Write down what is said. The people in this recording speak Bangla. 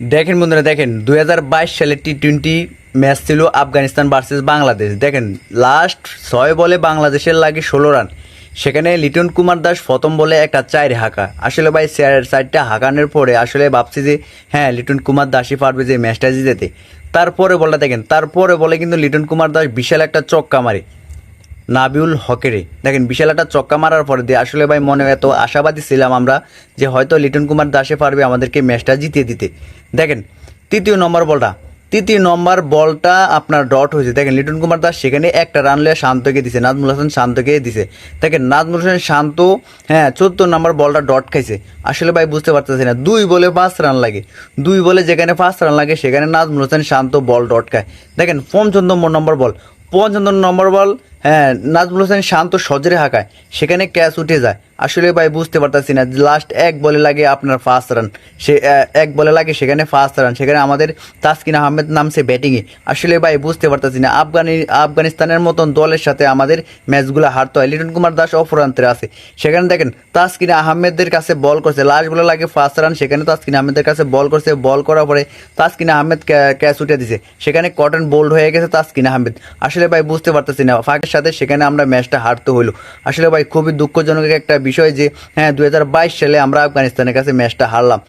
দেখেন বন্ধুরা, দেখেন 2022 সালে টি-20 ম্যাচ ছিল আফগানিস্তান ভার্সেস বাংলাদেশ। দেখেন লাস্ট 6 বলে বাংলাদেশের লাগে 16 রান। সেখানে লিটন কুমার দাস প্রথম বলে একটা 4 হাঁকা। আসলে ভাই 4টা হাঁকানোর পরে আসলে ভাবছি যে হ্যাঁ লিটন কুমার দাসই পারবে যে ম্যাচটা জিতাতে। তারপরে বলটা দেখেন, তারপরে বলে কিন্তু লিটন কুমার দাস বিশাল একটা চক্কা মারে নাবিউল হকেরে। দেখেন বিশাল একটা চক্কা মারার পরে দিয়ে আসলে ভাই মনে এত আশাবাদী ছিলাম আমরা যে হয়তো লিটন কুমার দাসে পারবে আমাদেরকে ম্যাচটা জিতিয়ে দিতে। দেখেন তৃতীয় নম্বর বলটা আপনার ডট হয়েছে। দেখেন লিটন কুমার দাস সেখানে একটা রান লিয়ে শান্তকে দিছে, নাজমুল হাসান শান্তকে দিছে। দেখেন নাজমুল হাসান শান্ত 14 নম্বর বলটা ডট খাইছে। আসলে ভাই বুঝতে পারতেছি না, 2 বলে 5 রান লাগে, 2 বলে যেখানে 5 রান লাগে সেখানে নাজমুল হাসান শান্ত বল ডট খায়। দেখেন 55 নম্বর বল নাজমুল হোসেন শান্ত সজরে হাঁকায়, সেখানে ক্যাচ উঠে যায়। আসলে ভাই বুঝতে পারতেছি না, লাস্ট 1 বলে লাগে আপনার 5 রান, সে 1 বলে লাগে সেখানে 5 রান, সেখানে আমাদের তাসকিন আহমেদ নামছে ব্যাটিংয়ে। আসলে ভাই বুঝতে পারতেছি না, আফগানিস্তানের মতন দলের সাথে আমাদের ম্যাচগুলো হারতে হয়। লিটন কুমার দাস অপরান্তে আছে, সেখানে দেখেন তাসকিন আহমেদের কাছে বল করছে, লাস্ট বলে লাগে 5 রান, সেখানে তাসকিন আহমেদের কাছে বল করছে, বল করার পরে তাসকিন আহমেদ ক্যাচ উঠে দিছে, সেখানে কটন বোল্ড হয়ে গেছে তাসকিন আহমেদ। আসলে ভাই বুঝতে পারতেছি না, ফাঁকের সাথে সেখানে আমরা ম্যাচটা হারতে হইলো। আসলে ভাই খুবই দুঃখজনক একটা বিষয় যে 2022 সালে আমরা আফগানিস্তানের কাছে ম্যাচটা হারলাম।